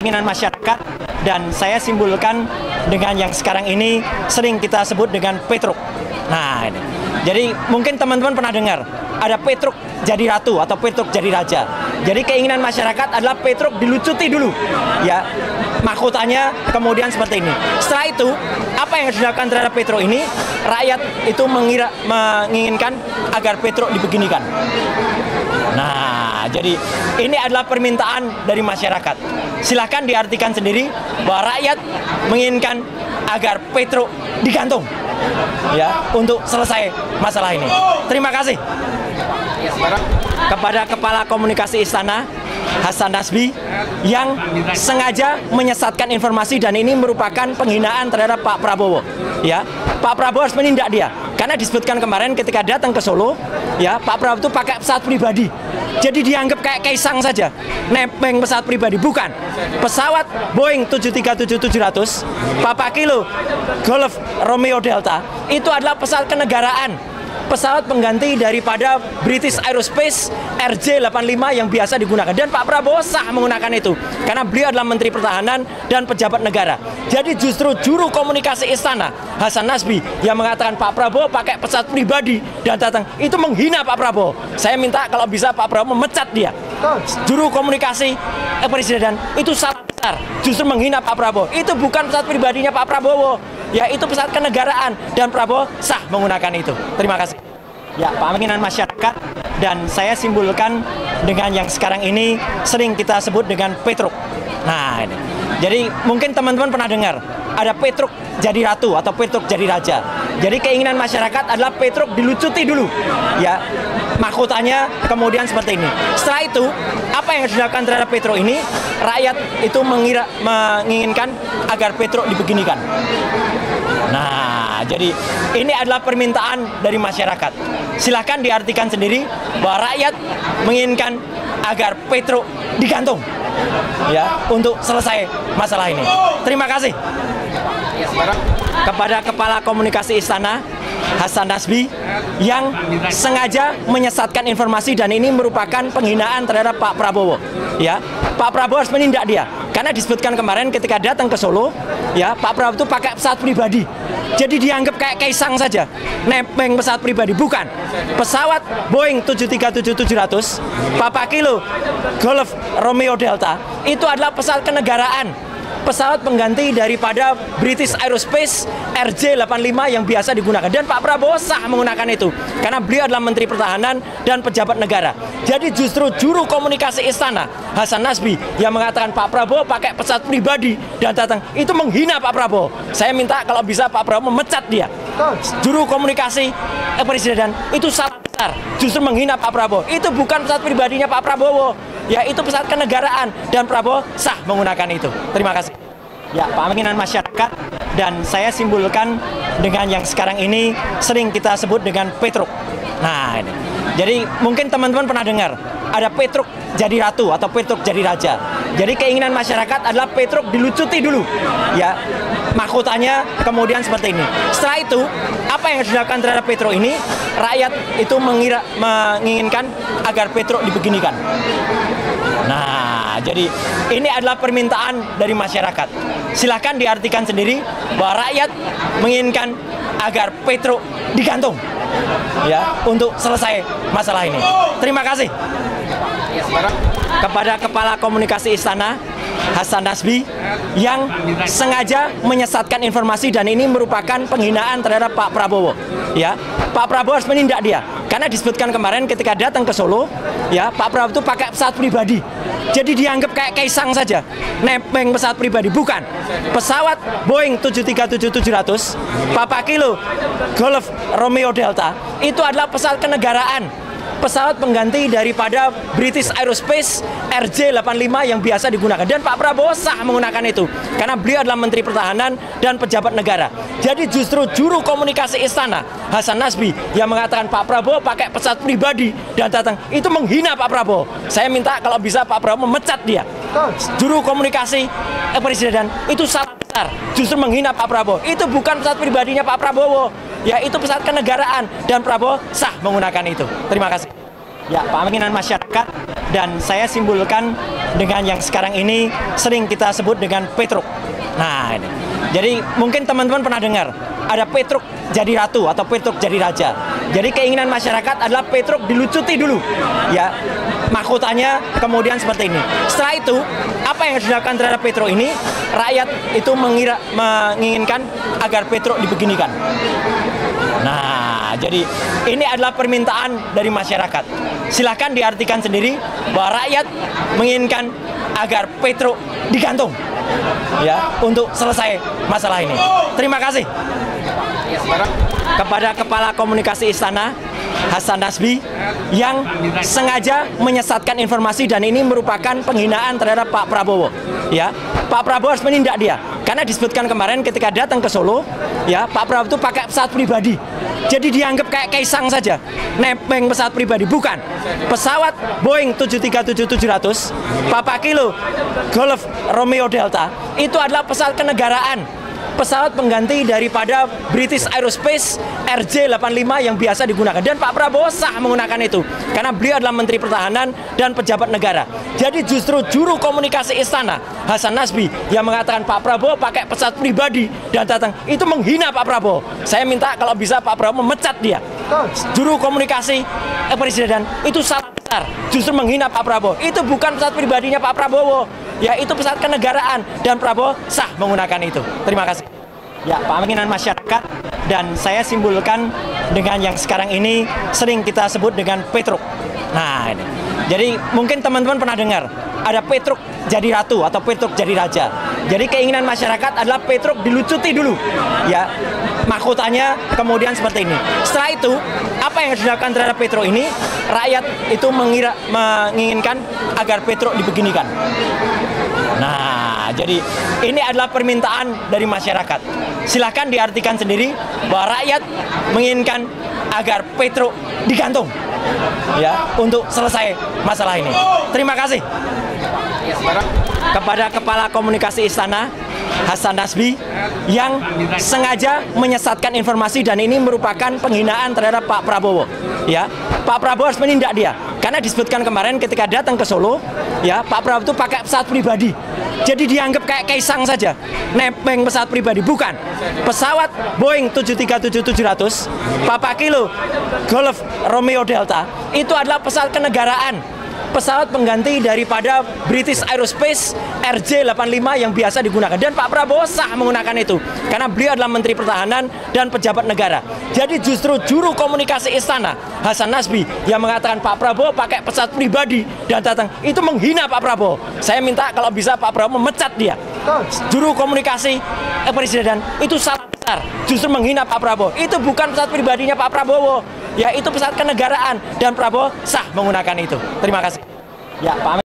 keinginan masyarakat, dan saya simpulkan dengan yang sekarang ini sering kita sebut dengan Petruk. Nah, ini. Jadi mungkin teman-teman pernah dengar ada Petruk jadi ratu atau Petruk jadi raja. Jadi keinginan masyarakat adalah Petruk dilucuti dulu, ya, mahkotanya, kemudian seperti ini. Setelah itu, apa yang harus dilakukan terhadap Petruk ini? Rakyat itu menginginkan agar Petruk dibeginikan. Nah, jadi ini adalah permintaan dari masyarakat. Silahkan diartikan sendiri bahwa rakyat menginginkan agar Petruk digantung, ya, untuk selesai masalah ini. Terima kasih kepada Kepala Komunikasi Istana Hasan Nasbi yang sengaja menyesatkan informasi, dan ini merupakan penghinaan terhadap Pak Prabowo. Ya, Pak Prabowo harus menindak dia, karena disebutkan kemarin ketika datang ke Solo, ya, Pak Prabowo itu pakai pesawat pribadi. Jadi dianggap kayak Kaisang saja, nebeng pesawat pribadi. Bukan, pesawat Boeing 737-700 Papa Kilo Golf Romeo Delta itu adalah pesawat kenegaraan, pesawat pengganti daripada British Aerospace RJ85 yang biasa digunakan. Dan Pak Prabowo sah menggunakan itu karena beliau adalah Menteri Pertahanan dan pejabat negara. Jadi justru juru komunikasi istana Hasan Nasbi yang mengatakan Pak Prabowo pakai pesawat pribadi dan datang, itu menghina Pak Prabowo. Saya minta kalau bisa Pak Prabowo memecat dia. Juru komunikasi presiden itu salah besar, justru menghina Pak Prabowo. Itu bukan pesawat pribadinya Pak Prabowo, ya, itu pesawat kenegaraan, dan Prabowo sah menggunakan itu. Terima kasih. Ya, keinginan masyarakat, dan saya simpulkan dengan yang sekarang ini sering kita sebut dengan Petruk. Nah, ini. Jadi mungkin teman-teman pernah dengar ada Petruk jadi ratu atau Petruk jadi raja. Jadi keinginan masyarakat adalah Petruk dilucuti dulu, ya, mahkotanya, kemudian seperti ini. Setelah itu, apa yang harus dilakukan terhadap Petruk ini? Rakyat itu menginginkan agar Petruk dibeginikan. Nah, jadi ini adalah permintaan dari masyarakat. Silahkan diartikan sendiri bahwa rakyat menginginkan agar Petruk digantung, ya, untuk selesai masalah ini. Terima kasih kepada Kepala Komunikasi Istana Hasan Nasbi yang sengaja menyesatkan informasi, dan ini merupakan penghinaan terhadap Pak Prabowo. Ya, Pak Prabowo harus menindak dia, karena disebutkan kemarin ketika datang ke Solo, ya, Pak Prabowo itu pakai pesawat pribadi. Jadi dianggap kayak Kaisang saja, nebeng pesawat pribadi. Bukan, pesawat Boeing 737-700 Papa Kilo Golf Romeo Delta itu adalah pesawat kenegaraan, pesawat pengganti daripada British Aerospace RJ85 yang biasa digunakan. Dan Pak Prabowo sah menggunakan itu karena beliau adalah Menteri Pertahanan dan pejabat negara. Jadi justru juru komunikasi istana Hasan Nasbi yang mengatakan Pak Prabowo pakai pesawat pribadi dan datang, itu menghina Pak Prabowo. Saya minta kalau bisa Pak Prabowo memecat dia. Juru komunikasi presiden itu salah besar, justru menghina Pak Prabowo. Itu bukan pesawat pribadinya Pak Prabowo, ya, itu pesawat kenegaraan, dan Prabowo sah menggunakan itu. Terima kasih. Ya, keinginan masyarakat, dan saya simpulkan dengan yang sekarang ini sering kita sebut dengan Petruk. Nah, ini. Jadi mungkin teman-teman pernah dengar ada Petruk jadi ratu atau Petruk jadi raja. Jadi keinginan masyarakat adalah Petruk dilucuti dulu, ya, mahkotanya, kemudian seperti ini. Setelah itu, apa yang harus dilakukan terhadap Petruk ini? Rakyat itu menginginkan agar Petruk dibeginikan. Nah, jadi ini adalah permintaan dari masyarakat. Silahkan diartikan sendiri bahwa rakyat menginginkan agar Petruk digantung, ya, untuk selesai masalah ini. Terima kasih kepada Kepala Komunikasi Istana Hasan Nasbi yang sengaja menyesatkan informasi, dan ini merupakan penghinaan terhadap Pak Prabowo. Ya, Pak Prabowo harus menindak dia, karena disebutkan kemarin ketika datang ke Solo, ya, Pak Prabowo itu pakai pesawat pribadi. Jadi dianggap kayak Kaisang saja, nebeng pesawat pribadi. Bukan, pesawat Boeing 737-700 Papa Kilo Golf Romeo Delta itu adalah pesawat kenegaraan, pesawat pengganti daripada British Aerospace RJ85 yang biasa digunakan. Dan Pak Prabowo sah menggunakan itu karena beliau adalah Menteri Pertahanan dan pejabat negara. Jadi justru juru komunikasi istana Hasan Nasbi yang mengatakan Pak Prabowo pakai pesawat pribadi dan datang, itu menghina Pak Prabowo. Saya minta kalau bisa Pak Prabowo memecat dia. Juru komunikasi presiden itu salah besar, justru menghina Pak Prabowo. Itu bukan pesawat pribadinya Pak Prabowo, ya, itu pesawat kenegaraan, dan Prabowo sah menggunakan itu. Terima kasih. Ya, keinginan masyarakat, dan saya simpulkan dengan yang sekarang ini sering kita sebut dengan Petruk. Nah, ini. Jadi mungkin teman-teman pernah dengar ada Petruk jadi ratu atau Petruk jadi raja. Jadi keinginan masyarakat adalah Petruk dilucuti dulu, ya, mahkotanya, kemudian seperti ini. Setelah itu, apa yang harus dilakukan terhadap Petruk ini? Rakyat itu menginginkan agar Petruk dibeginikan. Nah, jadi ini adalah permintaan dari masyarakat. Silahkan diartikan sendiri bahwa rakyat menginginkan agar Petruk digantung, ya, untuk selesai masalah ini. Terima kasih kepada Kepala Komunikasi Istana Hasan Nasbi yang sengaja menyesatkan informasi dan ini merupakan penghinaan terhadap Pak Prabowo. Ya, Pak Prabowo harus menindak dia karena disebutkan kemarin ketika datang ke Solo, ya, Pak Prabowo itu pakai pesawat pribadi. Jadi dianggap kayak Kaisang saja, nebeng pesawat pribadi. Bukan, pesawat Boeing 737-700 Papa Kilo Golf Romeo Delta itu adalah pesawat kenegaraan, pesawat pengganti daripada British Aerospace RJ85 yang biasa digunakan. Dan Pak Prabowo sah menggunakan itu karena beliau adalah Menteri Pertahanan dan pejabat negara. Jadi justru juru komunikasi istana Hasan Nasbi yang mengatakan Pak Prabowo pakai pesawat pribadi dan datang, itu menghina Pak Prabowo. Saya minta kalau bisa Pak Prabowo memecat dia. Juru komunikasi presiden itu salah besar, justru menghina Pak Prabowo. Itu bukan pesawat pribadinya Pak Prabowo, ya, itu pesawat kenegaraan dan Prabowo sah menggunakan itu. Terima kasih. Ya, keinginan masyarakat dan saya simpulkan dengan yang sekarang ini sering kita sebut dengan Petruk. Nah, ini. Jadi mungkin teman-teman pernah dengar ada Petruk jadi ratu atau Petruk jadi raja. Jadi keinginan masyarakat adalah Petruk dilucuti dulu, ya, mahkotanya, kemudian seperti ini. Setelah itu, apa yang harus dilakukan terhadap Petruk ini? Rakyat itu menginginkan agar Petruk dibeginikan. Nah, jadi ini adalah permintaan dari masyarakat. Silahkan diartikan sendiri bahwa rakyat menginginkan agar Petruk digantung, ya, untuk selesai masalah ini. Terima kasih kepada Kepala Komunikasi Istana Hasan Nasbi yang sengaja menyesatkan informasi dan ini merupakan penghinaan terhadap Pak Prabowo. Ya, Pak Prabowo harus menindak dia karena disebutkan kemarin ketika datang ke Solo, ya, Pak Prabowo itu pakai pesawat pribadi. Jadi dianggap kayak Kaisang saja, nebeng pesawat pribadi. Bukan, pesawat Boeing 737-700 Papa Kilo Golf Romeo Delta itu adalah pesawat kenegaraan, pesawat pengganti daripada British Aerospace RJ85 yang biasa digunakan. Dan Pak Prabowo sah menggunakan itu karena beliau adalah Menteri Pertahanan dan pejabat negara. Jadi justru juru komunikasi istana Hasan Nasbi yang mengatakan Pak Prabowo pakai pesawat pribadi dan datang, itu menghina Pak Prabowo. Saya minta kalau bisa Pak Prabowo memecat dia. Juru komunikasi presiden itu salah besar, justru menghina Pak Prabowo. Itu bukan pesawat pribadinya Pak Prabowo, ya, itu pesawat kenegaraan dan Prabowo sah menggunakan itu. Terima kasih. Ya, Pak.